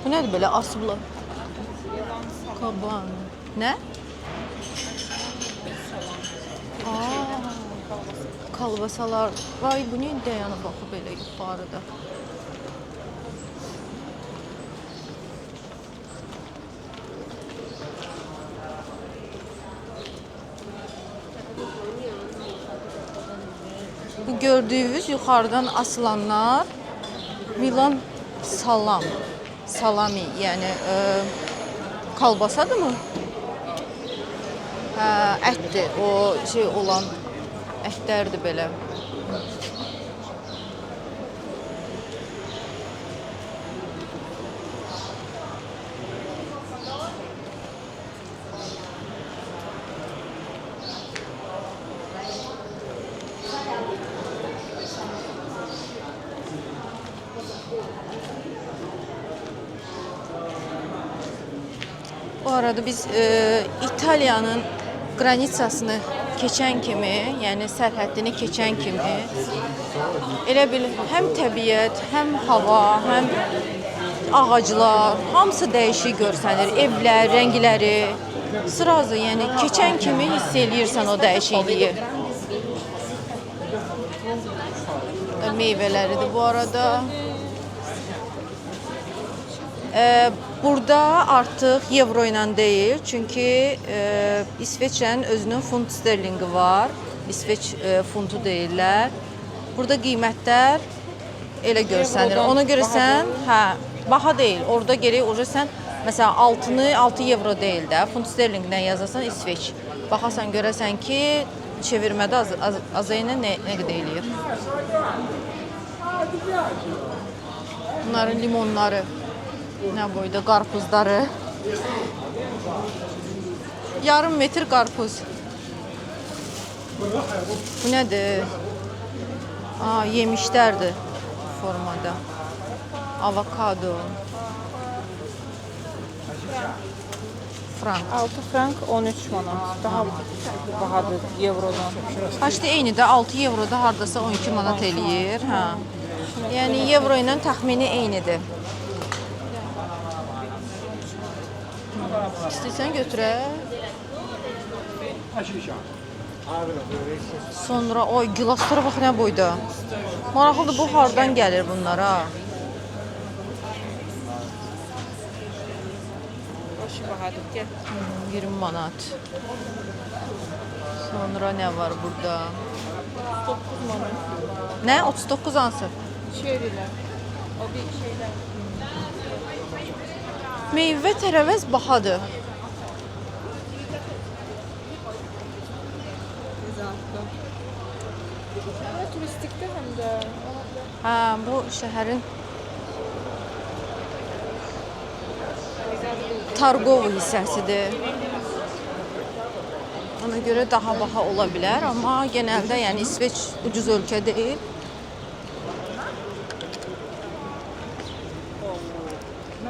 Bu nədir belə asıblar? Kaban. Nə? Aa, kalbasalar. Vay, bu nə dayanı baxı belə yuxarıda. Bu gördüyünüz yuxarıdan asılanlar Milan salami, yəni kalbasadır mı? Hə, ətdir. O şey olan ətlərdir belə. Bu arada biz İtaliyanın qranitsasını keçən kimi, yəni sərhəddini keçən kimi elə bil həm təbiət, həm hava, həm ağaclar, hamısı dəyişik görsənir. Evlər, rəngləri sırazı, yəni keçən kimi hiss eləyirsən o dəyişikliyi. Meyvələridir bu arada. Burada artıq euro ilə deyil, çünki İsveçrənin özünün funt sterlingi var. İsveç funtu deyirlər. Burada qiymətlər elə görsənir. Ona görə sən, baha deyil. Orada gərək sən məsələn altını 6 euro deyil də, funt sterlingindən yazasan İsveç. Baxasan görəsən ki, çevirmədə azayına nə qədər eləyir. Bunların limonları. Nə boyda qarpuzları. Yarım metr qarpuz. Bu nədir? Yemişlərdir formada. Avokado. Frank. 6 frank 13 manat. Daha bahadır eurodan. Haçda eynidir. 6 euroda hardasa 12 manat eləyir. Yəni euro ilə təxmini eynidir. İstəyirsən götürə. Sonra gilaslara bax nə boyda. Maraqlıdır, bu hardan gəlir bunlara? Başı bahadır, gəl. 20 manat. Sonra nə var burada? 9 manat. Nə? 39 hansı? Çeyrilər. O bir şeylər. Meyvə tərəvəz bahadır. Turistikdə həm də. Bu şəhərin Targovo hissəsidir. Ona görə daha baha ola bilər, amma genəldə yəni İsveç ucuz ölkə deyil.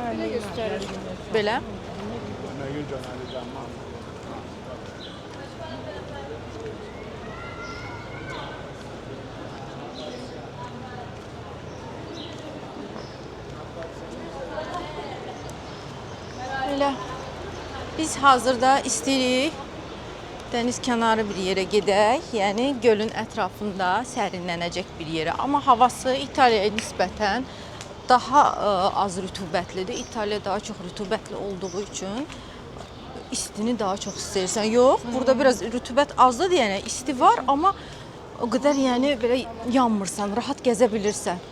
Belə göstərir. Belə. Belə. Biz hazırda istəyirik dəniz kənarı bir yerə gedək, yəni gölün ətrafında sərinlənəcək bir yerə. Amma havası İtaliyaya nisbətən daha az rütubətlidir. İtaliya daha çox rütubətli olduğu üçün istini daha çox istəyirsən. Yox, burada biraz rütubət azdır, yəni isti var, amma o qədər yəni belə yanmırsan, rahat gəzə bilirsən.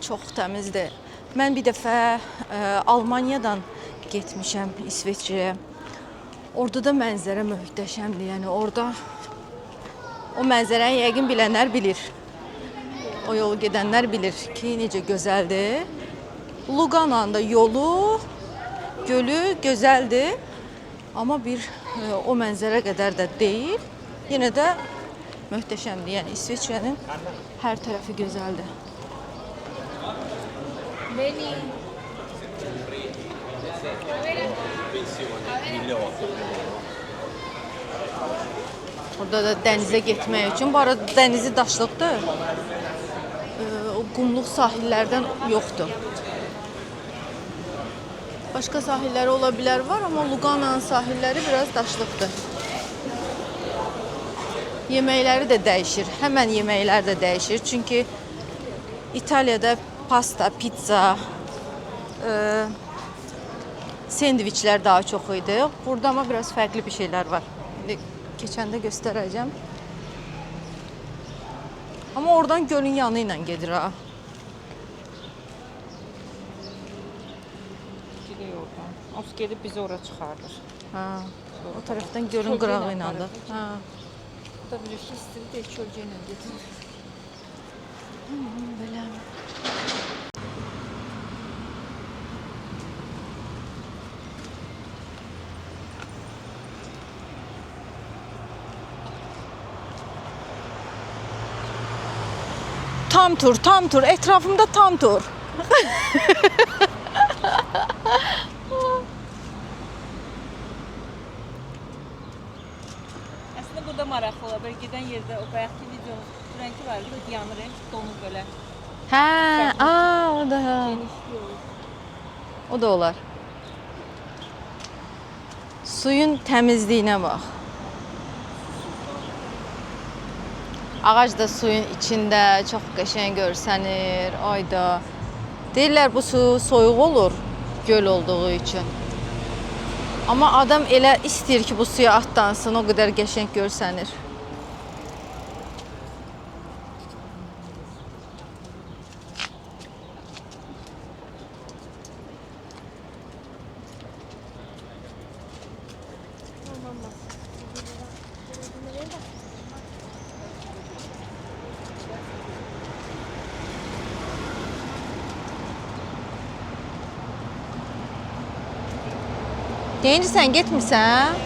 Çox təmizdir. Mən bir dəfə Almaniyadan getmişəm İsveçrəyə. Orada da mənzərə möhtəşəmdir. Yəni orada o mənzərəni yəqin bilənlər bilir. O yolu gedənlər bilir ki, necə gözəldir. Lugananın da yolu, gölü gözəldir. Amma o mənzərə qədər də deyil. Yenə də möhtəşəmdir. Yəni İsveçrənin hər tərəfi gözəldir. Beni. Orada da dənizə getmək üçün. Bu arada dənizi daşlıqdır. O qumluq sahillərdən yoxdur. Başqa sahilləri ola bilər var, amma Lugananın sahilləri biraz daşlıqdır. Yeməkləri də dəyişir. Həmən yeməklər də dəyişir. Çünki İtaliyada pasta, pizza, sendviçlər daha çox idi. Burada amma biraz fərqli bir şeylər var. İndi keçəndə göstərəcəm. Amma oradan gölün yanı ilə gedir ha. Gidiyor oradan. O gedib bizi ora çıxardır. Ha. O tərəfdən gölün qırağı ilədir. Ha. Bu da bir şey istəyir də kölgə ilə gedir. Belə. Tam tur, tam tur. Etrafımda tam tur. Əslində burada maraqlı olar. Belə gedən yerdə o bayaqki video rəngi var idi, yanır, donur belə. Hə, o da. Genişlik olur. O da olar. Suyun təmizliyinə bax. Ağac da suyun içində çox qəşəng görsənir. Ayda. Deyirlər bu su soyuq olur göl olduğu üçün. Amma adam elə istəyir ki, bu suya atlansın, o qədər qəşəng görsənir. Deyinci sən getmirsən?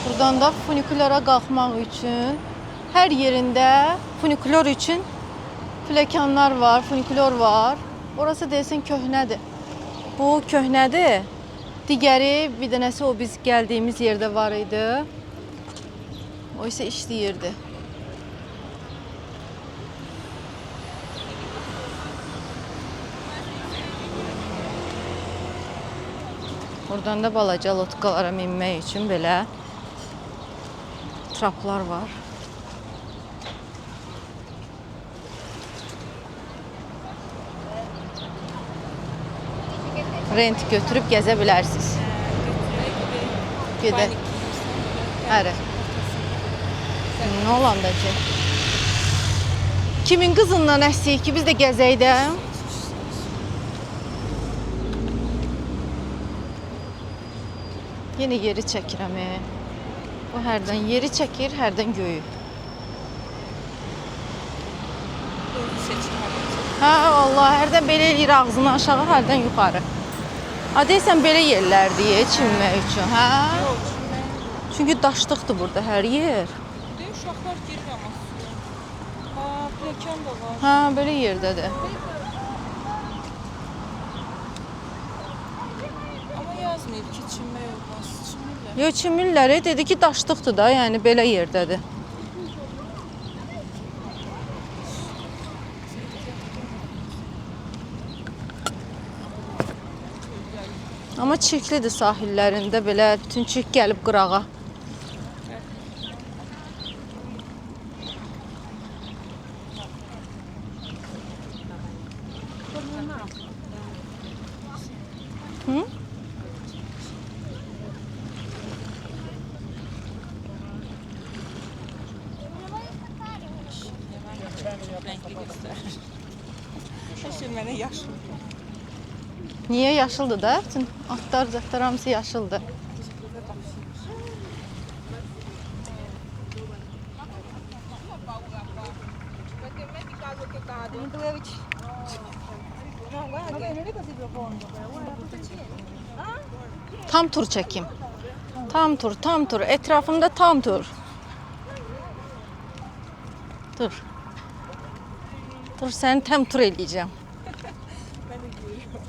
Buradan da funikulyora qalxmaq üçün hər yerində funikulyor üçün pləkanlar var, funikulyor var. Orası deyəsən köhnədir. Bu köhnədir. Digəri bir dənəsi o biz gəldiyimiz yerdə var idi. O isə işləyirdi. Buradan da balaca lotkalara minmək üçün belə traplar var. Rent götürüb gəzə bilərsiniz. Gedək. Həri. Nə olanda ki? Kimin qızından əsiyik ki, biz də gəzək də? Yenə yeri çəkirəm. O hərdən yeri çəkir, hərdən göyü. Hə, vallahi hərdən belə eləyir ağzını aşağı, hərdən yuxarı. Deyirsən belə yerlərdir çimmək üçün, hə? Yox, çimmək. Çünki daşlıqdır burada hər yer. Burada uşaqlar girir amma suya. Ha, pləkan da var. Hə, belə yerdədir. Amma yazmayıb ki, çimmək olmaz. Çimirlər. Yox, çimirlər, dedi ki, daşlıqdır da, yəni belə yerdədir. Amma çirklidir sahillərində belə bütün çirk gəlib qırağa. Hı? Niye yaşıldı da? Bütün atlar zatlar hamısı yaşıldı. Tam tur çekeyim. Tam tur. Etrafında tam tur. Dur. Dur sen tam tur eləyəcəm. Ben de gülüyorum.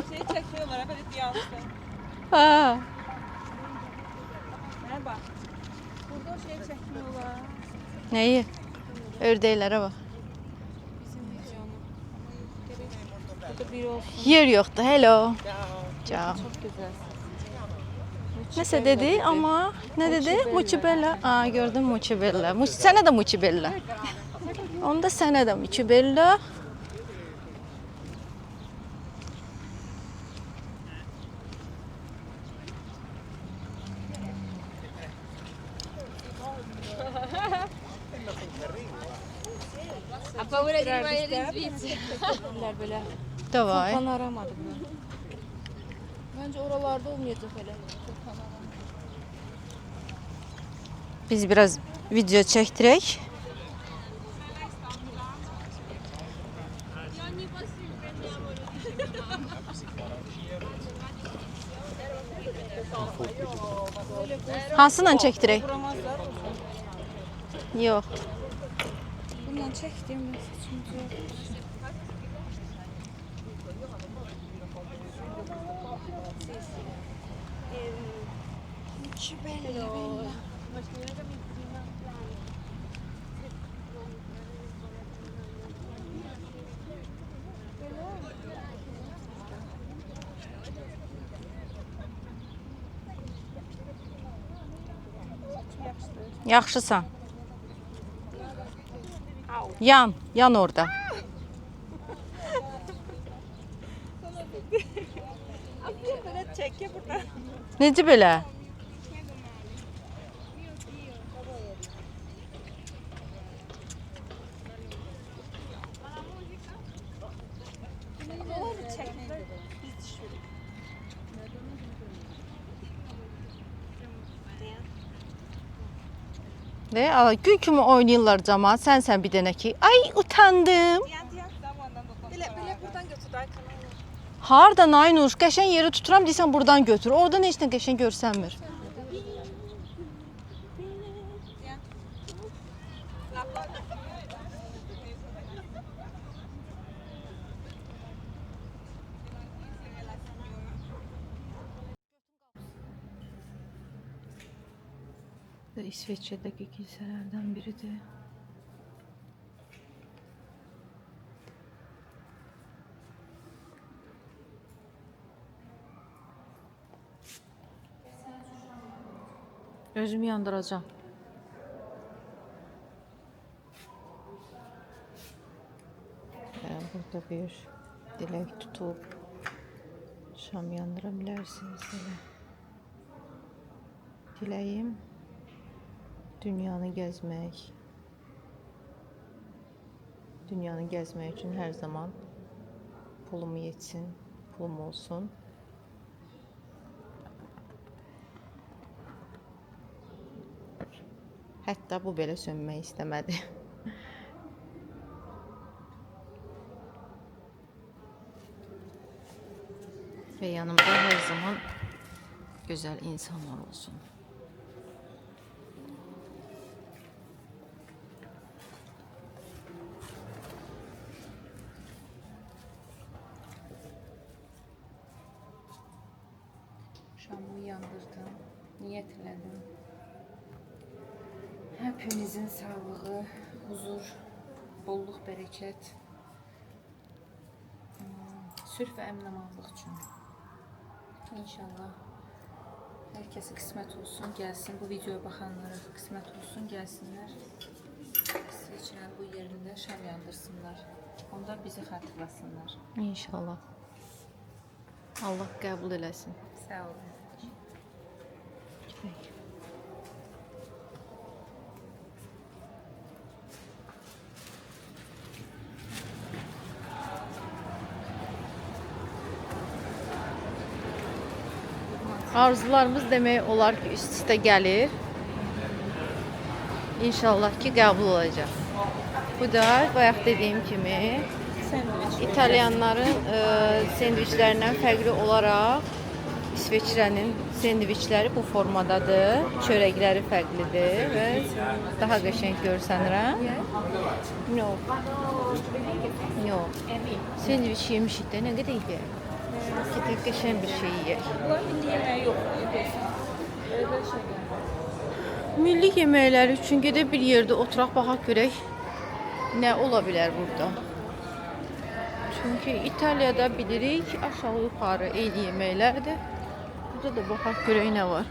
Şey çekiyorlar ha, böyle diyanlıkta. Ha. Merhaba. Burada şey çekmiyorlar. Neyi? Ördəklərə bax. Bizim videonu. Burada biri olsun. Yer yoxdur. Hello. Ciao. Çok güzel. Nəsə dedi amma nə dedi? Mucibella. Aa gördüm Mucibella. Sənə də Mucibella. Onda sənə də Mucibella. Ha paura di rimanere in Svizzera. Bunlar böyle. Davay. Furkan aramadım ben. Bence oralarda olmayacak öyle. Furkan aramadım. Biz biraz video çəkdirək. Hansıyla çəkdirək? Vuramazlar. Yox. Bundan çektim. Çünkü Yaxşısan. Yan orada. böyle çekiyor burada. Necə belə? Ve gül kimi oynayırlar cama. Sen bir dənə ki. Ay utandım. Böyle buradan götür arkana. Hardan Aynur? Qəşəng yeri tuturam deyirsən buradan götür. Oradan heç nə qəşəng görsənmir. İsveç'teki kiliselerden biridir. Özümü yandıracağım. Burada bir dilek tutup şam yandırabilirsiniz. Dileğim dünyanı gezmek. Dünyanı gezmek için her zaman pulum yetsin, pulum olsun. Hatta bu belə sönmək istəmədi. Ve yanımda her zaman güzel insanlar olsun. Şamımı yandırdım, niyetledim. Hepinizin sağlığı, huzur, bolluk, bereket, sülh ve əmin-amanlıq üçün. İnşallah herkese kısmet olsun, gelsin. Bu videoya bakanlara kısmet olsun, gelsinler. İsveç'in bu yerinde şam yandırsınlar. Onda bizi hatırlasınlar. İnşallah. Allah qəbul eləsin. Sağ olun. Arzularımız demək olar ki, üst-üstə gəlir. İnşallah ki, qəbul olacaq. Bu da bayaq dediyim kimi Sandviç. İtalyanların sendviçlərindən fərqli olaraq İsveçrənin sendviçləri bu formadadır. Çörəkləri fərqlidir və daha qəşəng görsənirəm. Yox. Yox. Sendviç yemişik də nə qədər yeyək? Gedək qəşəng bir şey yeyək. Bunların indi yeməyi yoxdur. Öyle bir şey yani. Milli yeməkləri üçün gedib bir yerdə oturaq baxaq görək nə ola bilər burada. Çünki İtaliyada bilirik aşağı yuxarı eyni yeməklərdir. Burada da baxaq görək nə var.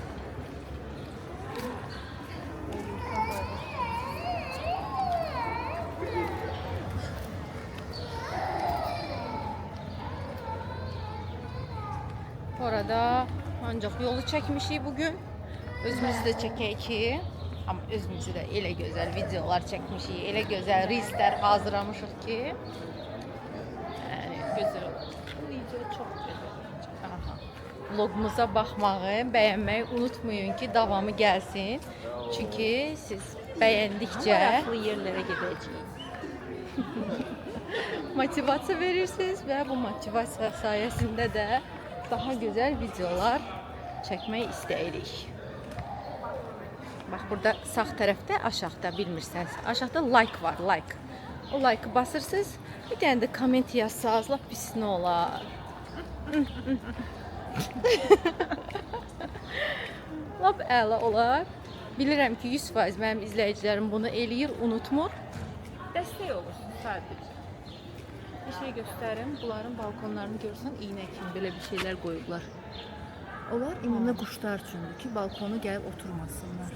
Orada ancaq yolu çəkmişik bugün. Özümüzü də çəkək ki, amma özümüzü də elə gözəl videolar çəkmişik, elə gözəl reelslər hazırlamışıq ki, yəni Güzel olur. Bu video çok güzel olacak. aha, vlogumuza baxmağı, bəyənməyi unutmayın ki, davamı gəlsin. Çünki siz bəyəndikcə Maraqlı yerlere gideceğiz. motivasiya verirsiniz və bu motivasiya sayəsində də daha gözəl videolar çəkmək istəyirik. Bax burada sağ tərəfdə aşağıda bilmirsəniz, aşağıda like var, like. O like-ı basırsınız, bir dənə də komment yazsaz, lap pis nə olar. Lap əla olar. Bilirəm ki 100% mənim izləyicilərim bunu eləyir, unutmur. Destek olursun sadece. Bir şey göstərim. Bunların balkonlarını görsən, iynə kimi belə bir şeylər qoyublar. Onlar ümumi quşlar üçündür ki, balkona gəlib oturmasınlar.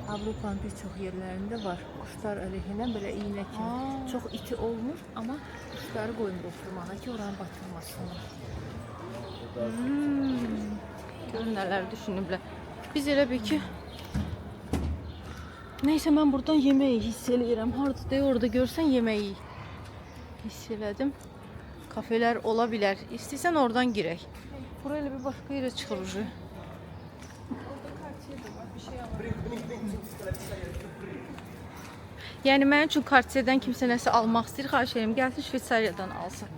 Avropanın bir çox yerlərində var. Quşlar əleyhinə belə iynə kimi. Çox iti olmur, amma quşları qoymur oturmağa ki, oranı batırmasınlar. Görün nələr düşünüblər. Biz elə bir ki neysə mən buradan yeməyi hiss eləyirəm. Harda orada görsən yeməyi hiss elədim. Kafelər ola bilər. İstəsən oradan girək. Bura elə bir başqa yerə çıxırıq. Yəni mənim üçün Cartier'dən kimsə nəsə almaq istəyir, xahiş edirəm gəlsin Şveysariyadan alsın.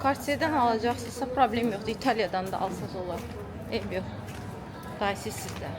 Cartier'dən alacaqsınızsa problem yoxdur. İtaliyadan da alsanız olar. Ev yox. Dayısız sizdə.